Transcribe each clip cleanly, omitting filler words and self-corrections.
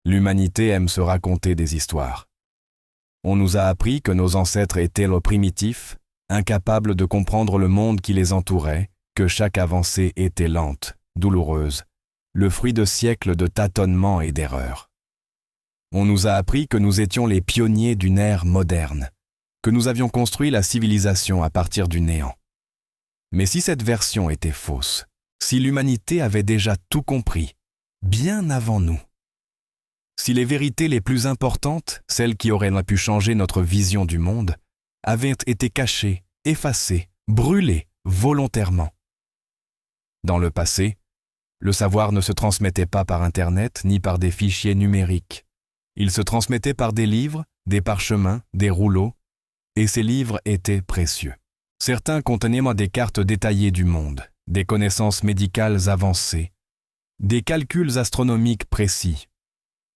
L'humanité aime se raconter des histoires. On nous a appris que nos ancêtres étaient primitifs, incapables de comprendre le monde qui les entourait, que chaque avancée était lente, douloureuse, le fruit de siècles de tâtonnements et d'erreurs. On nous a appris que nous étions les pionniers d'une ère moderne, que nous avions construit la civilisation à partir du néant. Mais si cette version était fausse, si l'humanité avait déjà tout compris, bien avant nous, si les vérités les plus importantes, celles qui auraient pu changer notre vision du monde, avaient été cachées, effacées, brûlées volontairement. Dans le passé, le savoir ne se transmettait pas par Internet ni par des fichiers numériques. Il se transmettait par des livres, des parchemins, des rouleaux, et ces livres étaient précieux. Certains contenaient des cartes détaillées du monde, des connaissances médicales avancées, des calculs astronomiques précis,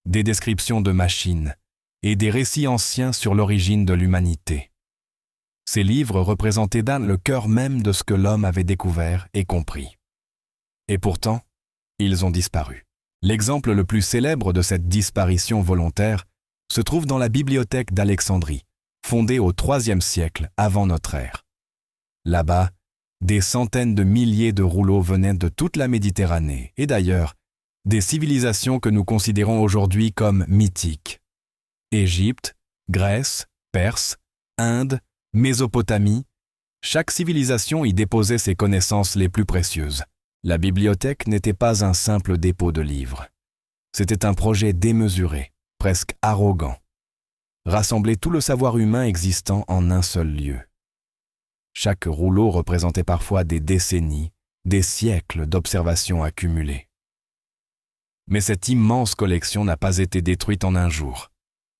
des descriptions de machines et des récits anciens sur l'origine de l'humanité. Ces livres représentaient le cœur même de ce que l'homme avait découvert et compris. Et pourtant, ils ont disparu. L'exemple le plus célèbre de cette disparition volontaire se trouve dans la bibliothèque d'Alexandrie, fondée au IIIe siècle avant notre ère. Là-bas, des centaines de milliers de rouleaux venaient de toute la Méditerranée et d'ailleurs, des civilisations que nous considérons aujourd'hui comme mythiques. Égypte, Grèce, Perse, Inde, Mésopotamie, chaque civilisation y déposait ses connaissances les plus précieuses. La bibliothèque n'était pas un simple dépôt de livres. C'était un projet démesuré, presque arrogant. Rassembler tout le savoir humain existant en un seul lieu. Chaque rouleau représentait parfois des décennies, des siècles d'observations accumulées. Mais cette immense collection n'a pas été détruite en un jour.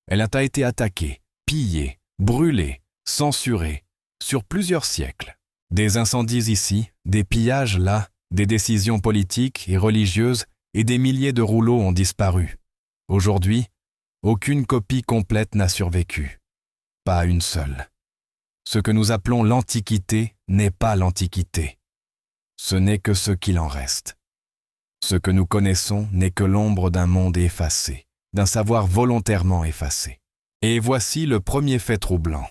Elle a été attaquée, pillée, brûlée, censurée, sur plusieurs siècles. Des incendies ici, des pillages là, des décisions politiques et religieuses et des milliers de rouleaux ont disparu. Aujourd'hui, aucune copie complète n'a survécu. Pas une seule. Ce que nous appelons l'Antiquité n'est pas l'Antiquité. Ce n'est que ce qu'il en reste. Ce que nous connaissons n'est que l'ombre d'un monde effacé, d'un savoir volontairement effacé. Et voici le premier fait troublant.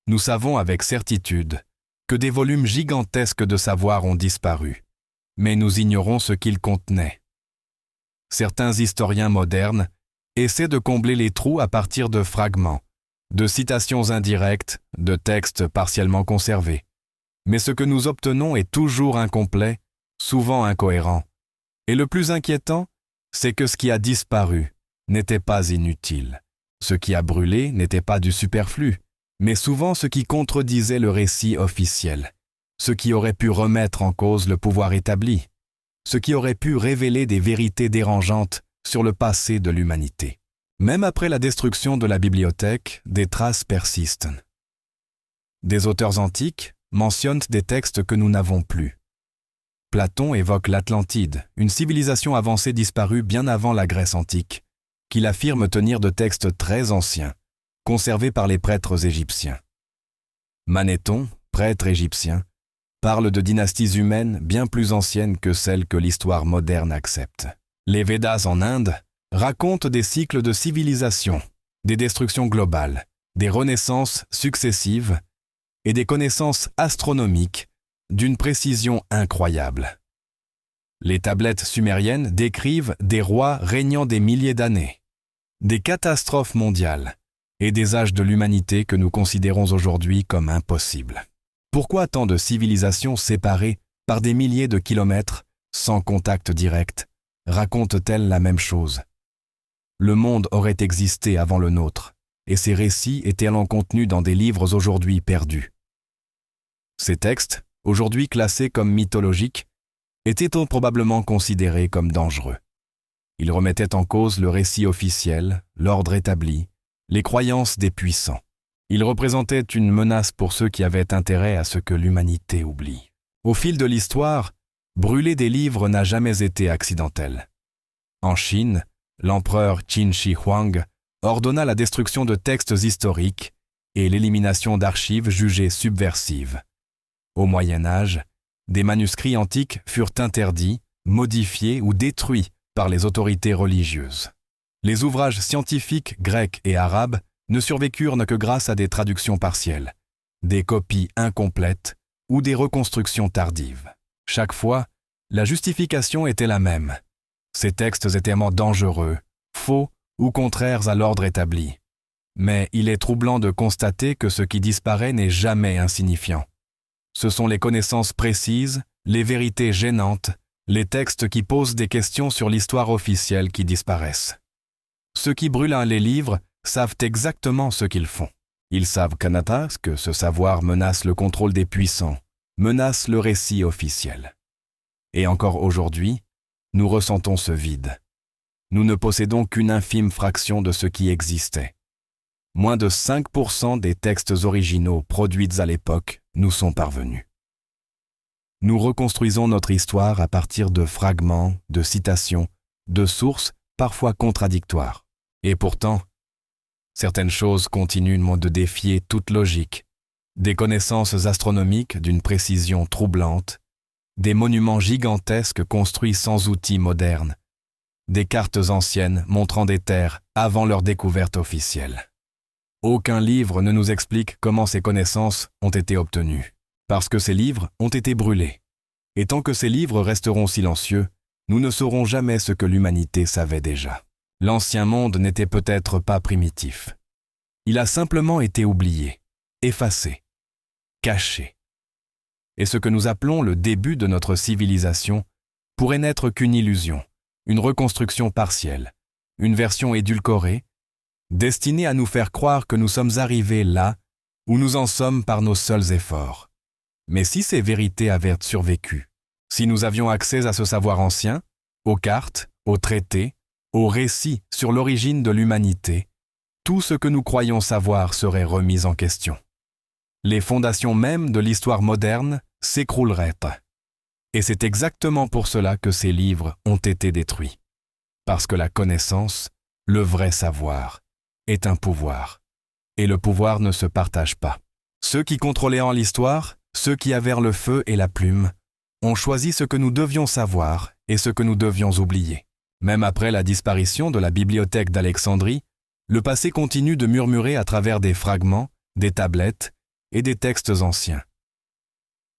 Nous savons avec certitude que des volumes gigantesques de savoir ont disparu, mais nous ignorons ce qu'ils contenaient. Certains historiens modernes essaient de combler les trous à partir de fragments, de citations indirectes, de textes partiellement conservés. Mais ce que nous obtenons est toujours incomplet, souvent incohérent. Et le plus inquiétant, c'est que ce qui a disparu n'était pas inutile. Ce qui a brûlé n'était pas du superflu, mais souvent ce qui contredisait le récit officiel, ce qui aurait pu remettre en cause le pouvoir établi, ce qui aurait pu révéler des vérités dérangeantes sur le passé de l'humanité. Même après la destruction de la bibliothèque, des traces persistent. Des auteurs antiques mentionnent des textes que nous n'avons plus. Platon évoque l'Atlantide, une civilisation avancée disparue bien avant la Grèce antique, qu'il affirme tenir de textes très anciens, conservés par les prêtres égyptiens. Manéthon, prêtre égyptien, parle de dynasties humaines bien plus anciennes que celles que l'histoire moderne accepte. Les Védas en Inde racontent des cycles de civilisation, des destructions globales, des renaissances successives et des connaissances astronomiques d'une précision incroyable. Les tablettes sumériennes décrivent des rois régnant des milliers d'années, des catastrophes mondiales et des âges de l'humanité que nous considérons aujourd'hui comme impossibles. Pourquoi tant de civilisations séparées par des milliers de kilomètres, sans contact direct, racontent-elles la même chose? Le monde aurait existé avant le nôtre, et ces récits étaient contenus dans des livres aujourd'hui perdus. Ces textes, aujourd'hui classés comme mythologiques, étaient probablement considérés comme dangereux. Ils remettaient en cause le récit officiel, l'ordre établi, les croyances des puissants. Ils représentaient une menace pour ceux qui avaient intérêt à ce que l'humanité oublie. Au fil de l'histoire, brûler des livres n'a jamais été accidentel. En Chine, l'empereur Qin Shi Huang ordonna la destruction de textes historiques et l'élimination d'archives jugées subversives. Au Moyen Âge, des manuscrits antiques furent interdits, modifiés ou détruits par les autorités religieuses. Les ouvrages scientifiques grecs et arabes ne survécurent que grâce à des traductions partielles, des copies incomplètes ou des reconstructions tardives. Chaque fois, la justification était la même. Ces textes étaient dangereux, faux ou contraires à l'ordre établi. Mais il est troublant de constater que ce qui disparaît n'est jamais insignifiant. Ce sont les connaissances précises, les vérités gênantes, les textes qui posent des questions sur l'histoire officielle qui disparaissent. Ceux qui brûlent les livres savent exactement ce qu'ils font. Ils savent que ce savoir menace le contrôle des puissants, menace le récit officiel. Et encore aujourd'hui, nous ressentons ce vide. Nous ne possédons qu'une infime fraction de ce qui existait. Moins de 5% des textes originaux produits à l'époque nous sont parvenus. Nous reconstruisons notre histoire à partir de fragments, de citations, de sources parfois contradictoires. Et pourtant, certaines choses continuent de défier toute logique. Des connaissances astronomiques d'une précision troublante, des monuments gigantesques construits sans outils modernes, des cartes anciennes montrant des terres avant leur découverte officielle. Aucun livre ne nous explique comment ces connaissances ont été obtenues, parce que ces livres ont été brûlés. Et tant que ces livres resteront silencieux, nous ne saurons jamais ce que l'humanité savait déjà. L'ancien monde n'était peut-être pas primitif. Il a simplement été oublié, effacé, caché. Et ce que nous appelons le début de notre civilisation pourrait n'être qu'une illusion, une reconstruction partielle, une version édulcorée, destinée à nous faire croire que nous sommes arrivés là où nous en sommes par nos seuls efforts. Mais si ces vérités avaient survécu, si nous avions accès à ce savoir ancien, aux cartes, aux traités, aux récits sur l'origine de l'humanité, tout ce que nous croyons savoir serait remis en question. Les fondations mêmes de l'histoire moderne s'écrouleraient. Et c'est exactement pour cela que ces livres ont été détruits. Parce que la connaissance, le vrai savoir, est un pouvoir. Et le pouvoir ne se partage pas. Ceux qui contrôlaient en l'histoire, ceux qui avaient le feu et la plume, ont choisi ce que nous devions savoir et ce que nous devions oublier. Même après la disparition de la bibliothèque d'Alexandrie, le passé continue de murmurer à travers des fragments, des tablettes et des textes anciens.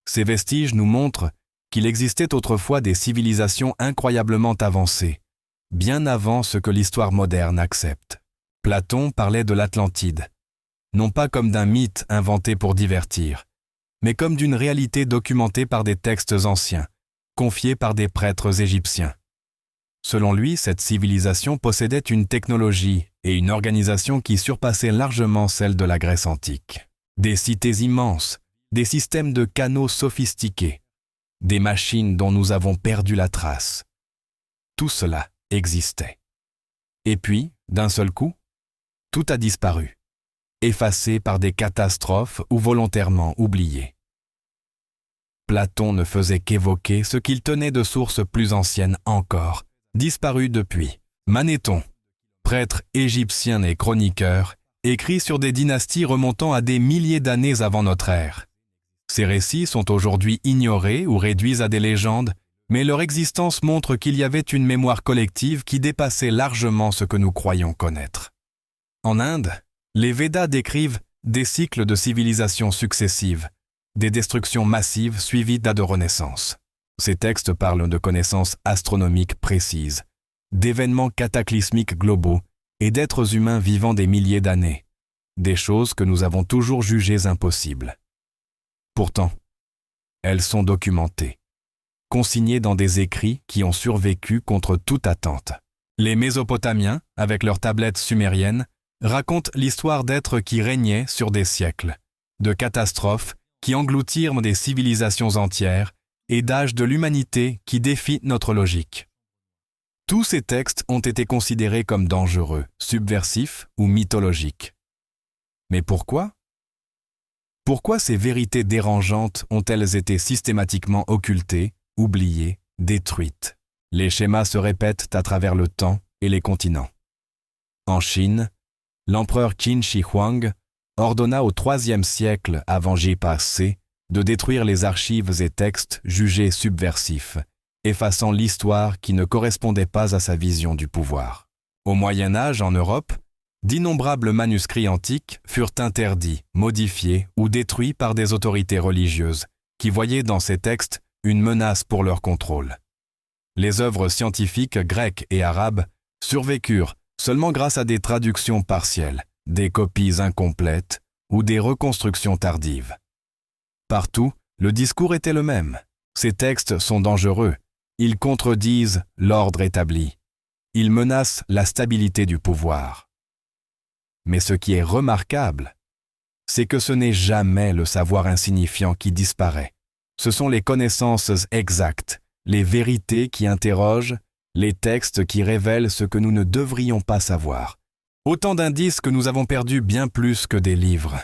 Ces vestiges nous montrent qu'il existait autrefois des civilisations incroyablement avancées, bien avant ce que l'histoire moderne accepte. Platon parlait de l'Atlantide, non pas comme d'un mythe inventé pour divertir, mais comme d'une réalité documentée par des textes anciens, confiés par des prêtres égyptiens. Selon lui, cette civilisation possédait une technologie et une organisation qui surpassaient largement celle de la Grèce antique. Des cités immenses, des systèmes de canaux sophistiqués, des machines dont nous avons perdu la trace. Tout cela existait. Et puis, d'un seul coup, tout a disparu, effacé par des catastrophes ou volontairement oublié. Platon ne faisait qu'évoquer ce qu'il tenait de sources plus anciennes encore, disparues depuis. Manéthon, prêtre égyptien et chroniqueur, écrit sur des dynasties remontant à des milliers d'années avant notre ère. Ces récits sont aujourd'hui ignorés ou réduits à des légendes, mais leur existence montre qu'il y avait une mémoire collective qui dépassait largement ce que nous croyons connaître. En Inde, les Védas décrivent des cycles de civilisations successives, des destructions massives suivies de renaissances. Ces textes parlent de connaissances astronomiques précises, d'événements cataclysmiques globaux et d'êtres humains vivant des milliers d'années, des choses que nous avons toujours jugées impossibles. Pourtant, elles sont documentées, consignées dans des écrits qui ont survécu contre toute attente. Les Mésopotamiens, avec leurs tablettes sumériennes, racontent l'histoire d'êtres qui régnaient sur des siècles, de catastrophes qui engloutirent des civilisations entières et d'âges de l'humanité qui défient notre logique. Tous ces textes ont été considérés comme dangereux, subversifs ou mythologiques. Mais pourquoi ? Pourquoi ces vérités dérangeantes ont-elles été systématiquement occultées, oubliées, détruites ? Les schémas se répètent à travers le temps et les continents. En Chine, l'empereur Qin Shi Huang ordonna au IIIe siècle avant J.P.C. de détruire les archives et textes jugés subversifs, effaçant l'histoire qui ne correspondait pas à sa vision du pouvoir. Au Moyen Âge, en Europe, d'innombrables manuscrits antiques furent interdits, modifiés ou détruits par des autorités religieuses qui voyaient dans ces textes une menace pour leur contrôle. Les œuvres scientifiques grecques et arabes survécurent seulement grâce à des traductions partielles, des copies incomplètes ou des reconstructions tardives. Partout, le discours était le même. Ces textes sont dangereux. Ils contredisent l'ordre établi. Ils menacent la stabilité du pouvoir. Mais ce qui est remarquable, c'est que ce n'est jamais le savoir insignifiant qui disparaît. Ce sont les connaissances exactes, les vérités qui interrogent, les textes qui révèlent ce que nous ne devrions pas savoir. Autant d'indices que nous avons perdu bien plus que des livres.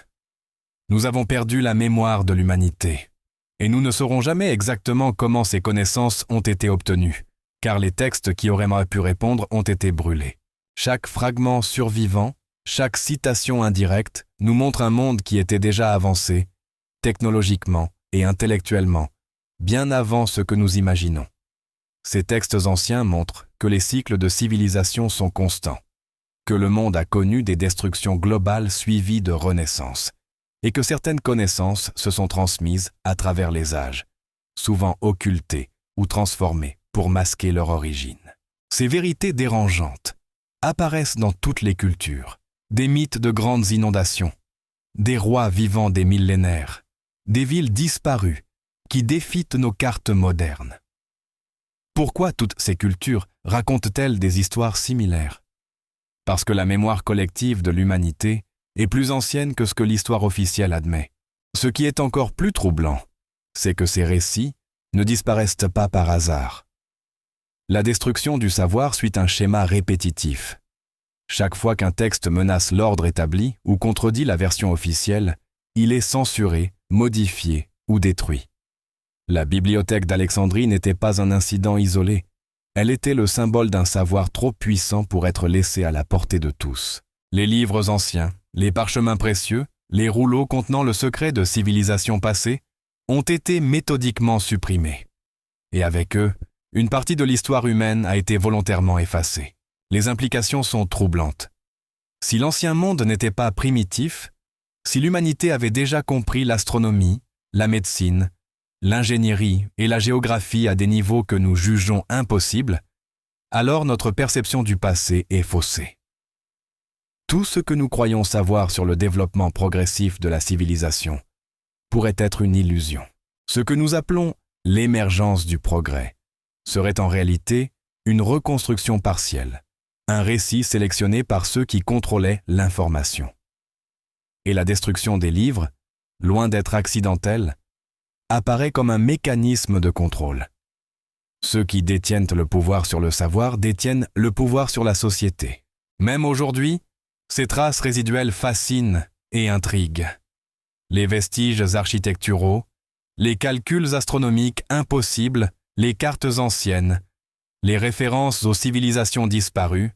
Nous avons perdu la mémoire de l'humanité. Et nous ne saurons jamais exactement comment ces connaissances ont été obtenues, car les textes qui auraient pu répondre ont été brûlés. Chaque fragment survivant, chaque citation indirecte nous montre un monde qui était déjà avancé, technologiquement et intellectuellement, bien avant ce que nous imaginons. Ces textes anciens montrent que les cycles de civilisation sont constants, que le monde a connu des destructions globales suivies de renaissances, et que certaines connaissances se sont transmises à travers les âges, souvent occultées ou transformées pour masquer leur origine. Ces vérités dérangeantes apparaissent dans toutes les cultures, des mythes de grandes inondations, des rois vivant des millénaires, des villes disparues qui défient nos cartes modernes. Pourquoi toutes ces cultures racontent-elles des histoires similaires? Parce que la mémoire collective de l'humanité est plus ancienne que ce que l'histoire officielle admet. Ce qui est encore plus troublant, c'est que ces récits ne disparaissent pas par hasard. La destruction du savoir suit un schéma répétitif. Chaque fois qu'un texte menace l'ordre établi ou contredit la version officielle, il est censuré, modifié ou détruit. La bibliothèque d'Alexandrie n'était pas un incident isolé. Elle était le symbole d'un savoir trop puissant pour être laissé à la portée de tous. Les livres anciens, les parchemins précieux, les rouleaux contenant le secret de civilisations passées ont été méthodiquement supprimés. Et avec eux, une partie de l'histoire humaine a été volontairement effacée. Les implications sont troublantes. Si l'ancien monde n'était pas primitif, si l'humanité avait déjà compris l'astronomie, la médecine, l'ingénierie et la géographie à des niveaux que nous jugeons impossibles, alors notre perception du passé est faussée. Tout ce que nous croyons savoir sur le développement progressif de la civilisation pourrait être une illusion. Ce que nous appelons l'émergence du progrès serait en réalité une reconstruction partielle, un récit sélectionné par ceux qui contrôlaient l'information. Et la destruction des livres, loin d'être accidentelle, apparaît comme un mécanisme de contrôle. Ceux qui détiennent le pouvoir sur le savoir détiennent le pouvoir sur la société. Même aujourd'hui, ces traces résiduelles fascinent et intriguent. Les vestiges architecturaux, les calculs astronomiques impossibles, les cartes anciennes, les références aux civilisations disparues,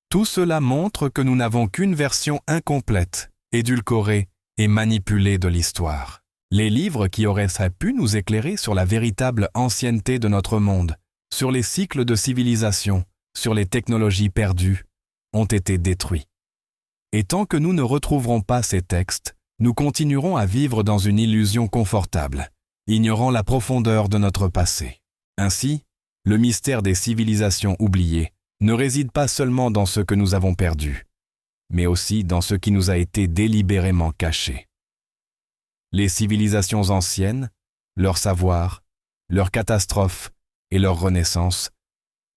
tout cela montre que nous n'avons qu'une version incomplète, édulcorée et manipulée de l'histoire. Les livres qui auraient pu nous éclairer sur la véritable ancienneté de notre monde, sur les cycles de civilisation, sur les technologies perdues, ont été détruits. Et tant que nous ne retrouverons pas ces textes, nous continuerons à vivre dans une illusion confortable, ignorant la profondeur de notre passé. Ainsi, le mystère des civilisations oubliées ne réside pas seulement dans ce que nous avons perdu, mais aussi dans ce qui nous a été délibérément caché. Les civilisations anciennes, leur savoir, leurs catastrophes et leur renaissance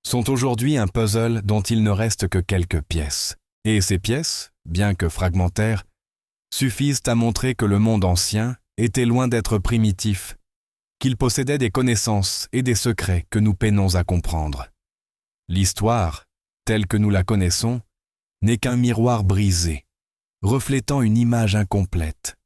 sont aujourd'hui un puzzle dont il ne reste que quelques pièces. Et ces pièces, bien que fragmentaires, suffisent à montrer que le monde ancien était loin d'être primitif, qu'il possédait des connaissances et des secrets que nous peinons à comprendre. L'histoire, telle que nous la connaissons, n'est qu'un miroir brisé, reflétant une image incomplète,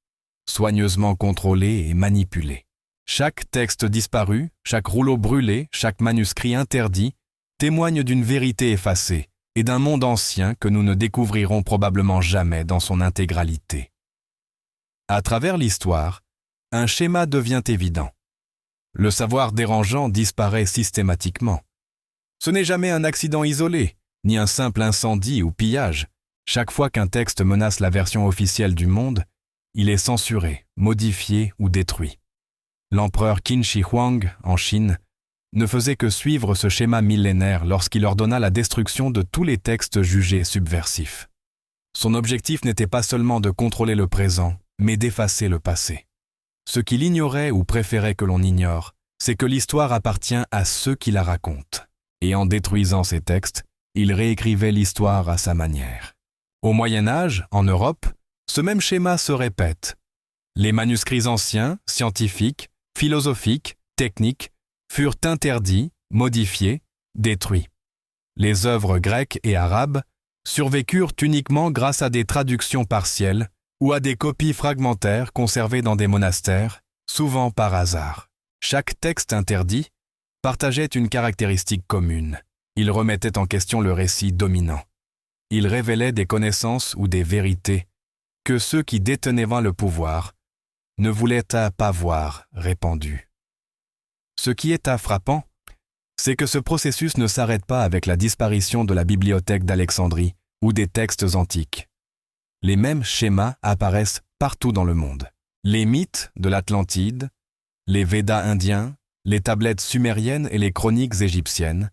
soigneusement contrôlé et manipulé. Chaque texte disparu, chaque rouleau brûlé, chaque manuscrit interdit témoigne d'une vérité effacée et d'un monde ancien que nous ne découvrirons probablement jamais dans son intégralité. À travers l'histoire, un schéma devient évident. Le savoir dérangeant disparaît systématiquement. Ce n'est jamais un accident isolé, ni un simple incendie ou pillage. Chaque fois qu'un texte menace la version officielle du monde, il est censuré, modifié ou détruit. L'empereur Qin Shi Huang, en Chine, ne faisait que suivre ce schéma millénaire lorsqu'il ordonna la destruction de tous les textes jugés subversifs. Son objectif n'était pas seulement de contrôler le présent, mais d'effacer le passé. Ce qu'il ignorait ou préférait que l'on ignore, c'est que l'histoire appartient à ceux qui la racontent. Et en détruisant ces textes, il réécrivait l'histoire à sa manière. Au Moyen Âge, en Europe, ce même schéma se répète. Les manuscrits anciens, scientifiques, philosophiques, techniques, furent interdits, modifiés, détruits. Les œuvres grecques et arabes survécurent uniquement grâce à des traductions partielles ou à des copies fragmentaires conservées dans des monastères, souvent par hasard. Chaque texte interdit partageait une caractéristique commune. Il remettait en question le récit dominant. Il révélait des connaissances ou des vérités que ceux qui détenaient le pouvoir ne voulaient pas voir répandues. Ce qui est frappant, c'est que ce processus ne s'arrête pas avec la disparition de la bibliothèque d'Alexandrie ou des textes antiques. Les mêmes schémas apparaissent partout dans le monde. Les mythes de l'Atlantide, les Védas indiens, les tablettes sumériennes et les chroniques égyptiennes,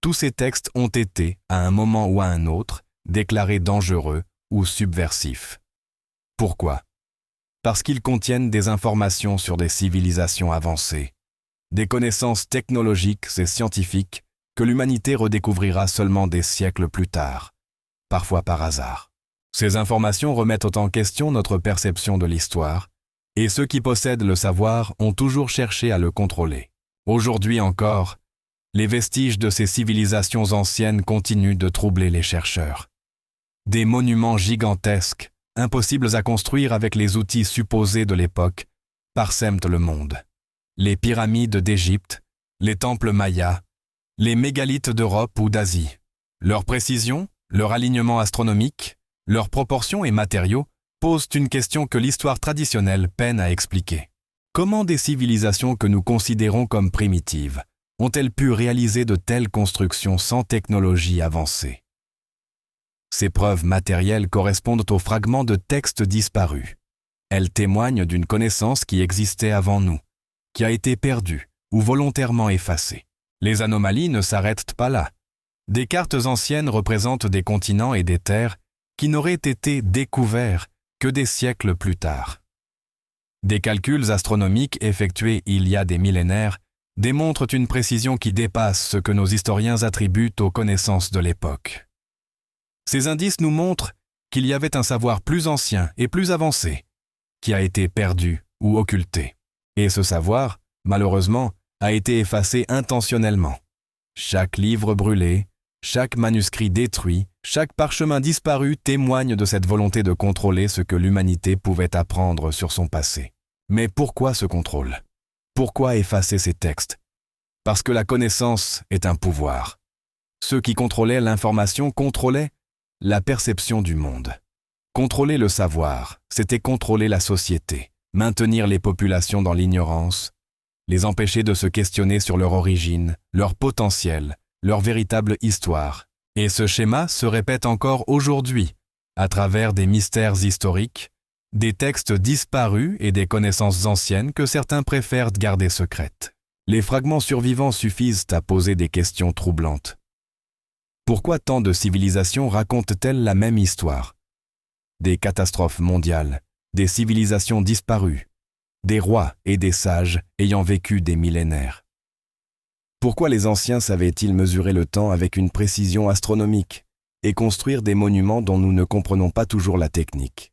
tous ces textes ont été, à un moment ou à un autre, déclarés dangereux ou subversifs. Pourquoi ? Parce qu'ils contiennent des informations sur des civilisations avancées, des connaissances technologiques et scientifiques que l'humanité redécouvrira seulement des siècles plus tard, parfois par hasard. Ces informations remettent en question notre perception de l'histoire, et ceux qui possèdent le savoir ont toujours cherché à le contrôler. Aujourd'hui encore, les vestiges de ces civilisations anciennes continuent de troubler les chercheurs. Des monuments gigantesques, impossibles à construire avec les outils supposés de l'époque, parsèment le monde. Les pyramides d'Égypte, les temples mayas, les mégalithes d'Europe ou d'Asie. Leur précision, leur alignement astronomique, leurs proportions et matériaux posent une question que l'histoire traditionnelle peine à expliquer. Comment des civilisations que nous considérons comme primitives ont-elles pu réaliser de telles constructions sans technologie avancée ? Ces preuves matérielles correspondent aux fragments de textes disparus. Elles témoignent d'une connaissance qui existait avant nous, qui a été perdue ou volontairement effacée. Les anomalies ne s'arrêtent pas là. Des cartes anciennes représentent des continents et des terres qui n'auraient été découverts que des siècles plus tard. Des calculs astronomiques effectués il y a des millénaires démontrent une précision qui dépasse ce que nos historiens attribuent aux connaissances de l'époque. Ces indices nous montrent qu'il y avait un savoir plus ancien et plus avancé qui a été perdu ou occulté. Et ce savoir, malheureusement, a été effacé intentionnellement. Chaque livre brûlé, chaque manuscrit détruit, chaque parchemin disparu témoigne de cette volonté de contrôler ce que l'humanité pouvait apprendre sur son passé. Mais pourquoi ce contrôle ? Pourquoi effacer ces textes ? Parce que la connaissance est un pouvoir. Ceux qui contrôlaient l'information contrôlaient la perception du monde. Contrôler le savoir, c'était contrôler la société, maintenir les populations dans l'ignorance, les empêcher de se questionner sur leur origine, leur potentiel, leur véritable histoire. Et ce schéma se répète encore aujourd'hui, à travers des mystères historiques, des textes disparus et des connaissances anciennes que certains préfèrent garder secrètes. Les fragments survivants suffisent à poser des questions troublantes. Pourquoi tant de civilisations racontent-elles la même histoire ? Des catastrophes mondiales, des civilisations disparues, des rois et des sages ayant vécu des millénaires. Pourquoi les anciens savaient-ils mesurer le temps avec une précision astronomique et construire des monuments dont nous ne comprenons pas toujours la technique ?